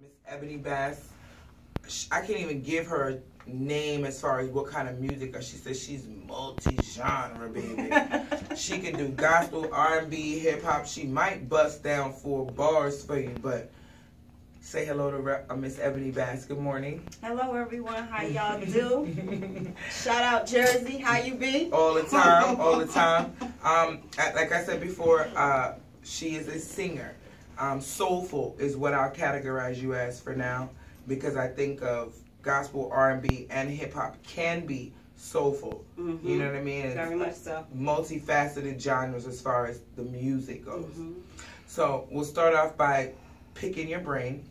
Miss Ebony Bass. I can't even give her a name as far as what kind of music. She says she's multi-genre, baby. She can do gospel, R&B, hip-hop. She might bust down 4 bars for you, but say hello to Miss Ebony Bass. Good morning. Hello, everyone. How y'all do? Shout out Jersey. How you be? All the time, all the time. Like I said before, she is a singer. Soulful is what I'll categorize you as for now, because I think of gospel, R&B, and hip-hop can be soulful. Mm-hmm. You know what I mean? It's very much so. Multifaceted genres as far as the music goes. Mm-hmm. So we'll start off by picking your brain.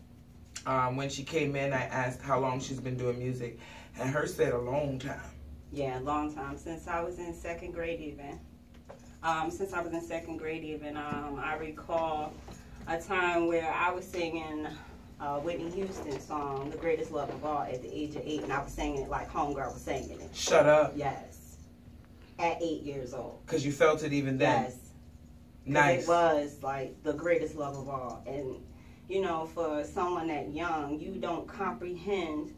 When she came in, I asked how long she's been doing music, and her said a long time. Yeah, a long time. Since I was in second grade even. I recall a time where I was singing Whitney Houston's song, The Greatest Love of All, at the age of 8, and I was singing it like homegirl was singing it. Shut up. Yes. At 8 years old. Because you felt it even then? Yes. Nice. It was like the greatest love of all. And, you know, for someone that young, you don't comprehend,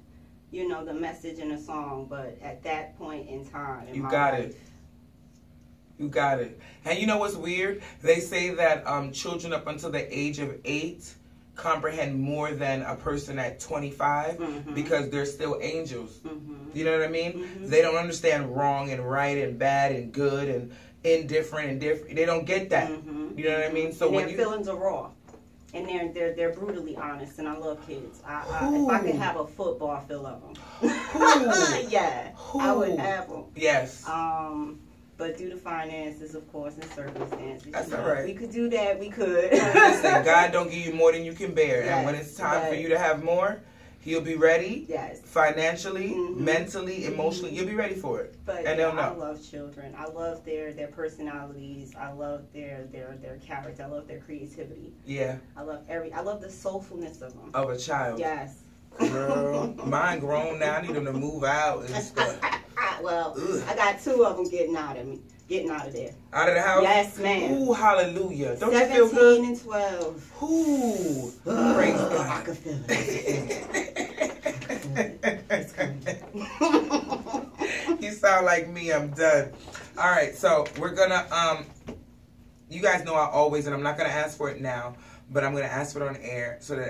you know, the message in a song, but at that point in time in you my got life, it. You got it. And you know what's weird? They say that children up until the age of 8 comprehend more than a person at 25 mm-hmm. because they're still angels. Mm-hmm. You know what I mean? Mm-hmm. They don't understand wrong and right and bad and good and indifferent and different. They don't get that. Mm-hmm. You know what I mean? So and when their feelings are raw. And they're brutally honest, and I love kids. If I could have a football, I fill of them. Yeah, I would have them. Yes. But due to finances, of course, and circumstances, that's all right. We could do that. We could. Listen, God don't give you more than you can bear, yes, and when it's time for you to have more, He'll be ready. Yes. Financially, mm-hmm. mentally, emotionally, you'll be ready for it. But and they'll know. I love children. I love their personalities. I love their character. I love their creativity. Yeah. I love the soulfulness of them. Of a child. Yes. Girl, mine grown now. I need them to move out and stuff. Well, I got 2 of them getting out of there. Out of the house? Yes, ma'am. Ooh, hallelujah. Don't 17 you feel good? and 12. Ooh, praise God. I can feel it. It's coming. You sound like me. I'm done. All right, so we're gonna you guys know I always, and I'm not gonna ask for it now, but I'm gonna ask for it on air so that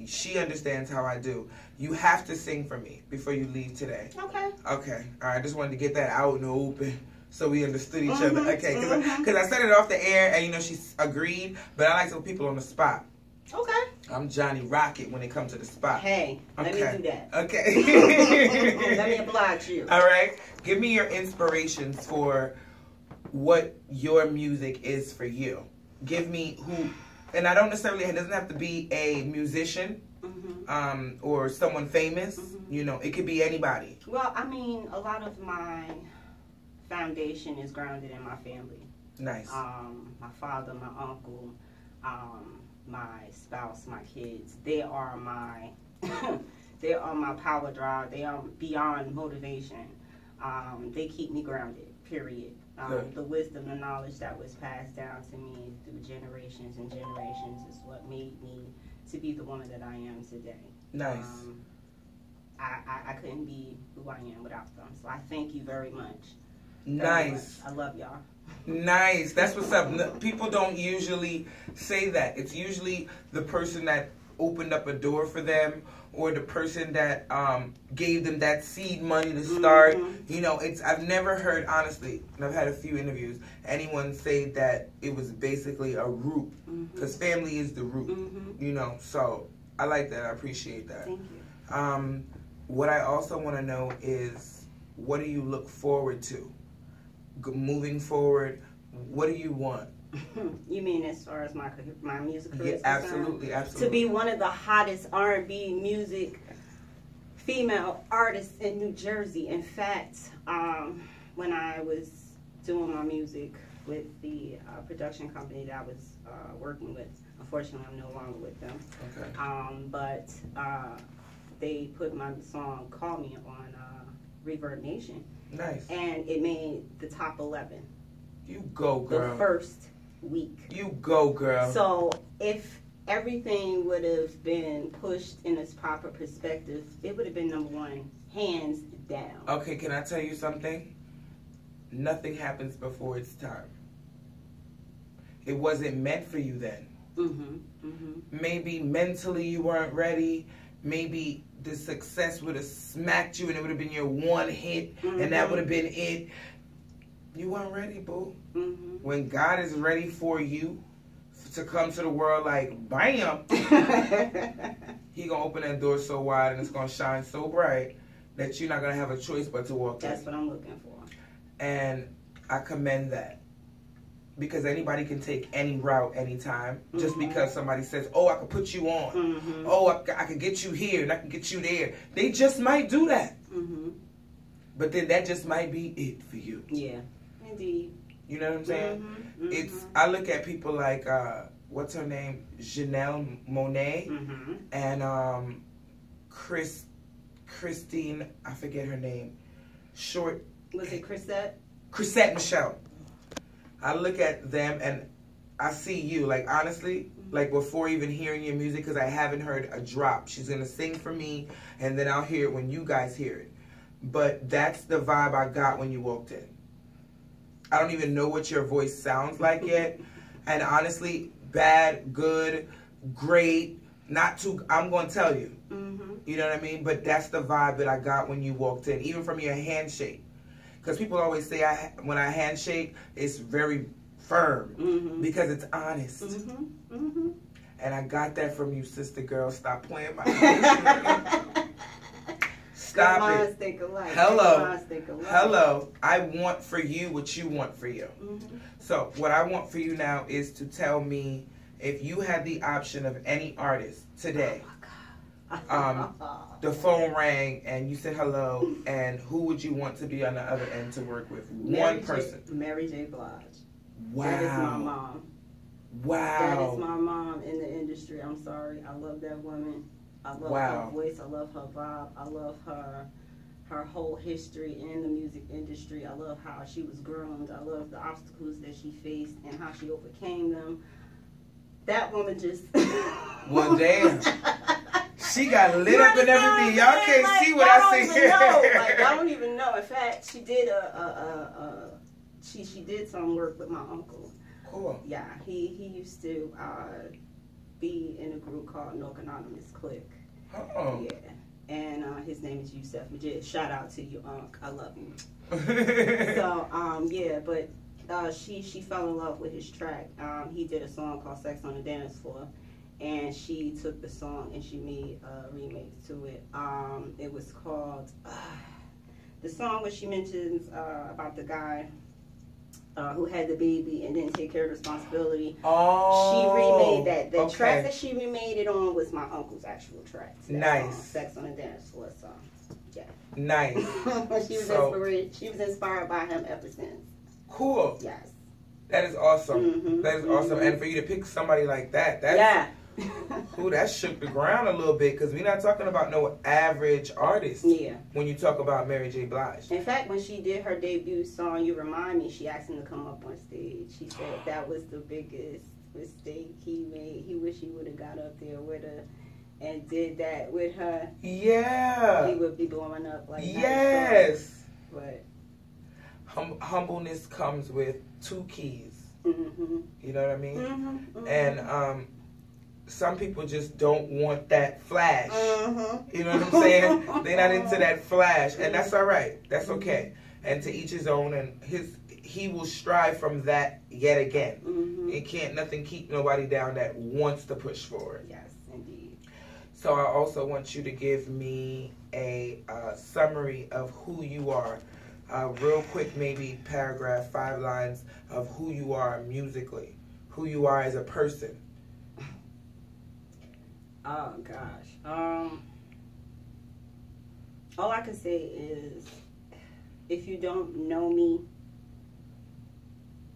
she understands how I do. You have to sing for me before you leave today. Okay. Okay. All right. I just wanted to get that out in the open so we understood each mm-hmm, other. Okay. Because mm-hmm. I said it off the air and, she agreed, but I like to put people on the spot. Okay. I'm Johnny Rocket when it comes to the spot. Hey, let me do that. Okay. Let me oblige you. All right. Give me your inspirations for what your music is for you. Give me and I don't necessarily, it doesn't have to be a musician. Mm-hmm. Or someone famous, mm-hmm. It could be anybody. Well, I mean, a lot of my foundation is grounded in my family. Nice. My father, my uncle, my spouse, my kids. They are my power drive. They are beyond motivation. They keep me grounded, period. The wisdom, the knowledge that was passed down to me through generations and generations is what made me to be the woman that I am today. Nice. I couldn't be who I am without them. So I thank you very much. Nice. I love y'all. Nice. That's what's up. People don't usually say that. It's usually the person that opened up a door for them or the person that gave them that seed money to start. Mm-hmm. I've never heard, honestly, and I've had a few interviews, anyone say that it was basically a root, because family is the root, so I like that. I appreciate that. Thank you. What I also want to know is, what do you look forward to? Moving forward, what do you want? You mean as far as my music career? Yeah, absolutely. To be one of the hottest R&B music female artists in New Jersey. In fact, when I was doing my music with the production company that I was working with, unfortunately I'm no longer with them. Okay. But they put my song "Call Me" on Reverb Nation. Nice. And it made the top 11. You go, girl. The first week. You go, girl. So if everything would have been pushed in its proper perspective, it would have been number one, hands down. Okay, can I tell you something? Nothing happens before its time. It wasn't meant for you then. Maybe mentally you weren't ready. Maybe the success would have smacked you and it would have been your one hit and that would have been it. You weren't ready, boo. When God is ready for you to come to the world like, bam, He gonna open that door so wide and it's gonna shine so bright that you're not gonna have a choice but to walk in. That's what I'm looking for. And I commend that. Because anybody can take any route anytime. Just because somebody says, oh, I can put you on. Oh, I can get you here and I can get you there. They just might do that. But then that just might be it for you. Yeah, indeed. You know what I'm saying? I look at people like, what's her name? Janelle Monáe. And Christine, I forget her name. Short. Was it Chrisette? Chrisette Michele. I look at them and I see you, like, honestly, like, before even hearing your music, because I haven't heard a drop. She's going to sing for me, and then I'll hear it when you guys hear it. But that's the vibe I got when you walked in. I don't even know what your voice sounds like yet. And honestly, bad, good, great, not too, I'm going to tell you. You know what I mean? But that's the vibe that I got when you walked in, even from your handshake. Because people always say when I handshake, it's very firm because it's honest. And I got that from you, sister girl. Stop playing my Stop it. Think alike. Hello. Hello. I want for you what you want for you. So what I want for you now is to tell me if you had the option of any artist today. The phone rang and you said hello, and who would you want to be on the other end to work with? One person. Mary J. Blige. Wow. That is my mom. Wow. That is my mom in the industry. I'm sorry. I love that woman. I love her voice. I love her vibe. I love her whole history in the music industry. I love how she was groomed. I love the obstacles that she faced and how she overcame them. That woman just... Well, damn. She got lit up and everything. Y'all can't see what I see here. I don't even know. In fact, she did she did some work with my uncle. Cool. Yeah, he used to be in a group called Nork Anonymous Clique. Oh. Yeah. And his name is Yusef Majid. Shout out to you, Unc. I love you. So, yeah, but she fell in love with his track. He did a song called Sex on the Dance Floor. And she took the song and she made a remix to it. It was called, the song where she mentions about the guy who had the baby and didn't take care of responsibility. Oh. She remade that. The track that she remade it on was my uncle's actual track. Nice. Sex on the Dance Floor song. Yeah. Nice. She was inspired by him ever since. Cool. Yes. That is awesome. That is awesome. And for you to pick somebody like that, that's... Ooh, that shook the ground a little bit because we're not talking about no average artist. Yeah. When you talk about Mary J. Blige. In fact, when she did her debut song, You Remind Me, she asked him to come up on stage. She said that was the biggest mistake he made. He wish he would have got up there with her and did that with her. Yeah. He would be blowing up like that. Yes. But humbleness comes with two keys. You know what I mean? And some people just don't want that flash. You know what I'm saying? They're not into that flash, and that's all right. That's okay. And to each his own, and he will strive from that yet again. It can't nothing keep nobody down that wants to push forward. Yes, indeed. So I also want you to give me a summary of who you are. Real quick, maybe paragraph, 5 lines of who you are musically, who you are as a person. Oh gosh. All I can say is, if you don't know me,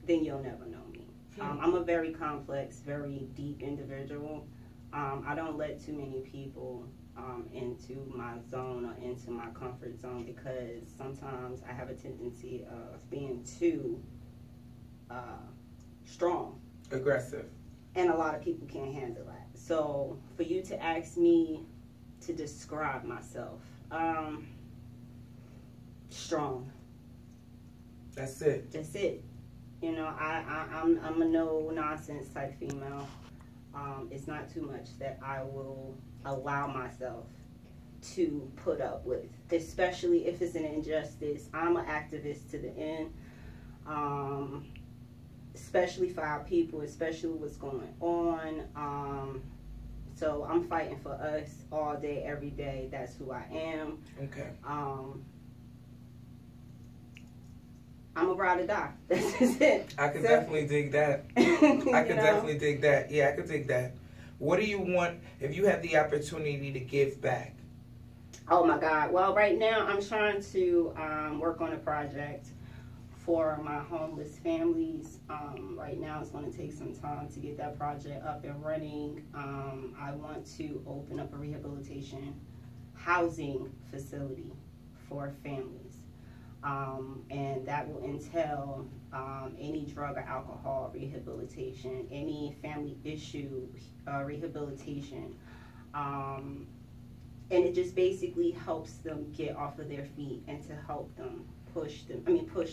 then you'll never know me. I'm a very complex, very deep individual. I don't let too many people into my zone or into my comfort zone because sometimes I have a tendency of being too strong. Aggressive. And a lot of people can't handle that. So for you to ask me to describe myself, strong. That's it. That's it. You know, I'm a no nonsense type female. It's not too much that I will allow myself to put up with, especially if it's an injustice. I'm an activist to the end, especially for our people, especially what's going on. So I'm fighting for us all day, every day. That's who I am. Okay. I'm a ride or die. That's just it. I could definitely dig that. I could definitely dig that. Yeah, I could dig that. What do you want if you have the opportunity to give back? Oh my God. Well, right now I'm trying to work on a project for my homeless families. Right now it's going to take some time to get that project up and running. I want to open up a rehabilitation housing facility for families. And that will entail any drug or alcohol rehabilitation, any family issue rehabilitation. And it just basically helps them get off of their feet and to help them push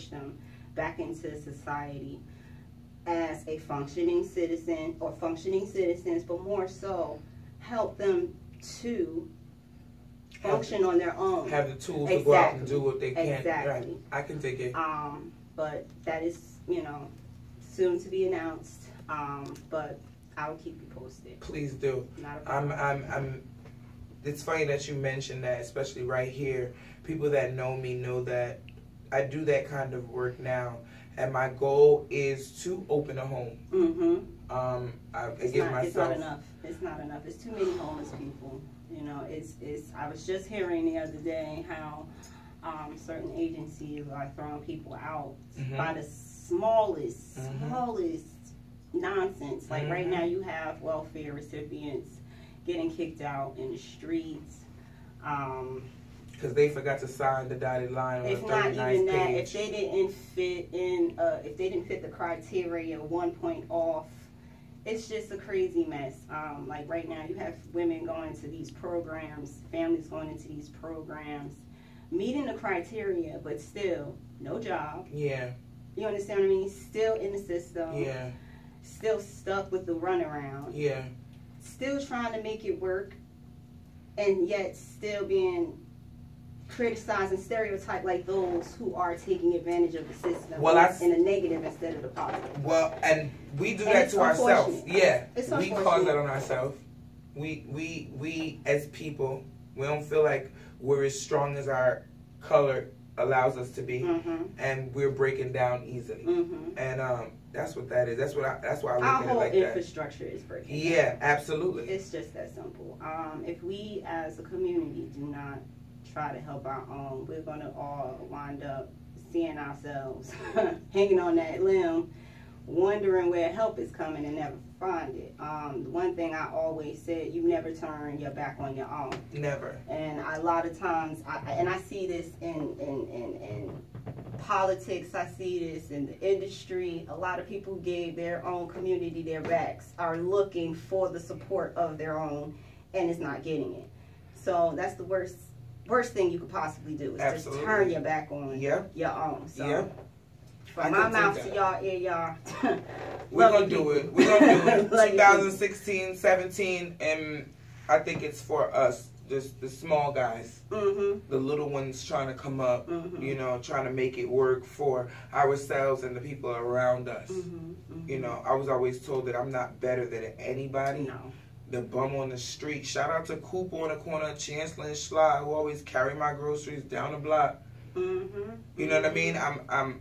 them back into society as a functioning citizen or functioning citizens, but more so help them to function on their own. Have the tools to go out and do what they can. Exactly. Right. I can take it. But that is, soon to be announced. But I'll keep you posted. Please do. Not a problem. It's funny that you mentioned that, especially right here. People that know me know that I do that kind of work now, and my goal is to open a home. Mm-hmm. It's not enough. It's not enough. It's too many homeless people. I was just hearing the other day how certain agencies are throwing people out by the smallest nonsense. Like right now, you have welfare recipients getting kicked out in the streets. Because they forgot to sign the dotted line on the 39th page. If not even that, if they didn't fit the criteria 1 point off, it's just a crazy mess. Like right now, you have women going to these programs, families going into these programs, meeting the criteria, but still no job. Yeah. You understand what I mean? Still in the system. Yeah. Still stuck with the runaround. Yeah. Still trying to make it work, and yet still being criticized and stereotyped like those who are taking advantage of the system in a negative instead of the positive. Well, and we do that to ourselves. Yeah, we cause that on ourselves. We as people, we don't feel like we're as strong as our color allows us to be, and we're breaking down easily. And that's what that is. That's why I look at it like that. Our whole infrastructure is breaking. Yeah, absolutely. It's just that simple. If we as a community do not try to help our own, we're going to all wind up seeing ourselves hanging on that limb, wondering where help is coming and never find it. The one thing I always said, you never turn your back on your own. Never. And a lot of times, I see this in politics, I see this in the industry. A lot of people who gave their own community their backs are looking for the support of their own and is not getting it. So that's the worst thing you could possibly do is just turn your back on your own. So from my mouth to y'all ear, y'all. We're going to do it. We're going to do it. 2016, 17, and I think it's for us, just the small guys, the little ones trying to come up, trying to make it work for ourselves and the people around us. I was always told that I'm not better than anybody. No. The bum on the street. Shout out to Coop on the corner, Chancellor and Schla, who always carry my groceries down the block. You know what I mean?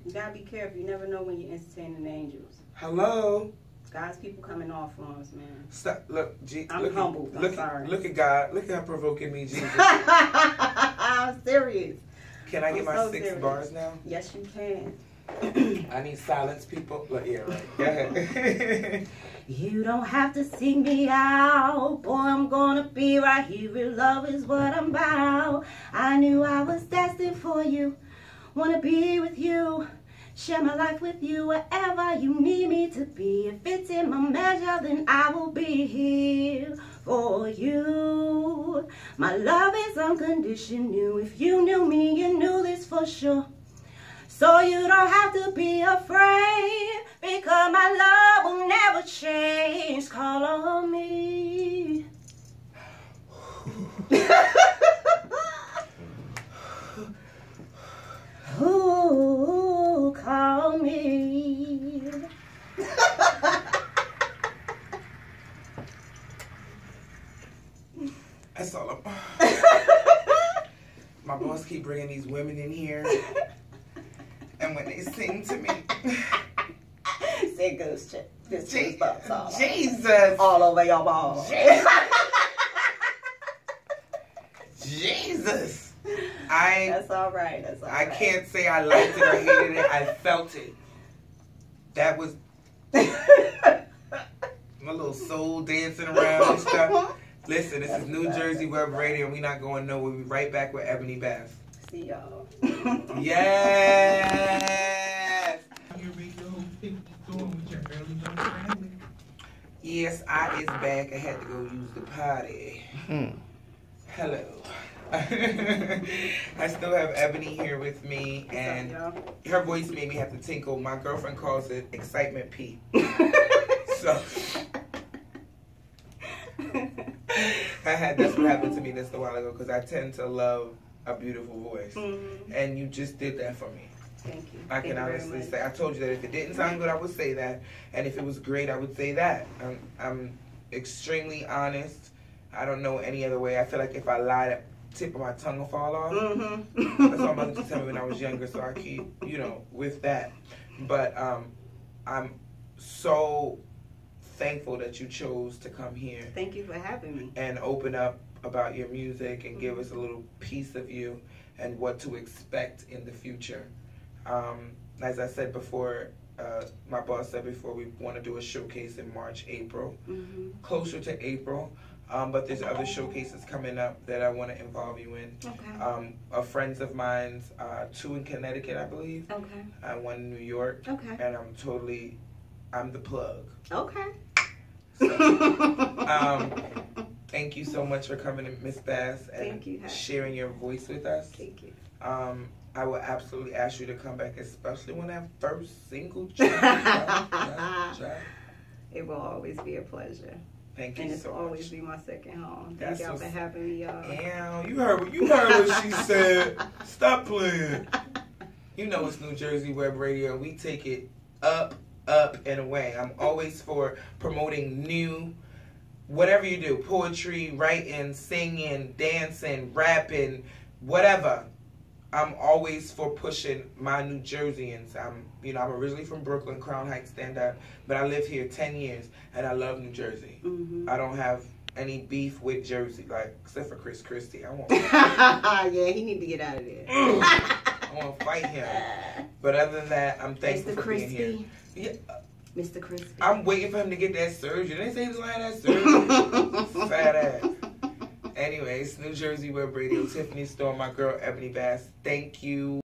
You gotta be careful. You never know when you're entertaining angels. Hello. God's people coming off on us, man. Stop. Look, I'm humbled. I'm sorry. Look at God. Look at how provoking me, Jesus. I'm serious. Can I get my 6 bars now? Yes, you can. I need silence, people. Look, yeah, right. Go ahead. You don't have to seek me out. Boy, I'm gonna be right here. Real love is what I'm about. I knew I was destined for you. Wanna be with you Share my life with you wherever you need me to be. If it's in my measure, then I will be here for you. My love is unconditional. If you knew me, you knew this for sure. So you don't have to be afraid, because my love will never change. Call on me. Ooh, call me. That's all I'm... My boss keep bringing these women in here, and when they sing to me... Say goose bumps Jesus! all over your balls. Jesus! That's all right. That's all I right. can't say I liked it or hated it. I felt it. That was my little soul dancing around and stuff. Listen, this is New Jersey Web Radio, and we not going nowhere. We'll be right back with Ebony Bass. See y'all. Yes! Yes, I is back. I had to go use the potty. Hello. I still have Ebony here with me, and her voice made me have to tinkle. My girlfriend calls it excitement P. So that's what happened to me just a while ago, because I tend to love a beautiful voice, and you just did that for me. Thank you. I can honestly say, I told you that if it didn't sound good, I would say that, and if it was great, I would say that. I'm extremely honest. I don't know any other way. I feel like if I lie, the tip of my tongue will fall off. That's what my mother used to tell me when I was younger, so I keep, with that. But I'm so thankful that you chose to come here. Thank you for having me. And open up about your music and give us a little piece of you and what to expect in the future. As I said before, my boss said before, we want to do a showcase in March, April, closer to April. But there's other showcases coming up that I want to involve you in. Okay. Friends of mine's, 2 in Connecticut, I believe. Okay. And 1 in New York. Okay. And I'm the plug. Okay. So, thank you so much for coming in, Miss Bass, and sharing your voice with us. Thank you. I will absolutely ask you to come back, especially when that first single drop. It will always be a pleasure. Thank you and so much. And it'll always be my second home. Thank y'all for having me, y'all. Damn, you heard what she said. Stop playing. You know it's New Jersey Web Radio. We take it up, and away. I'm always for promoting new, whatever you do, poetry, writing, singing, dancing, rapping, whatever. I'm always for pushing my New Jerseyans. I'm originally from Brooklyn, Crown Heights, stand up, but I live here 10 years, and I love New Jersey. I don't have any beef with Jersey, except for Chris Christie. I won't. Yeah, he need to get out of there. I want to fight him. But other than that, I'm thankful for being here. Yeah. Mr. Crispy. I'm waiting for him to get that surgery. They say he was lying that surgery. Fat ass. Anyways, New Jersey Web Radio, Tiffany Storm, my girl Ebony Bass. Thank you.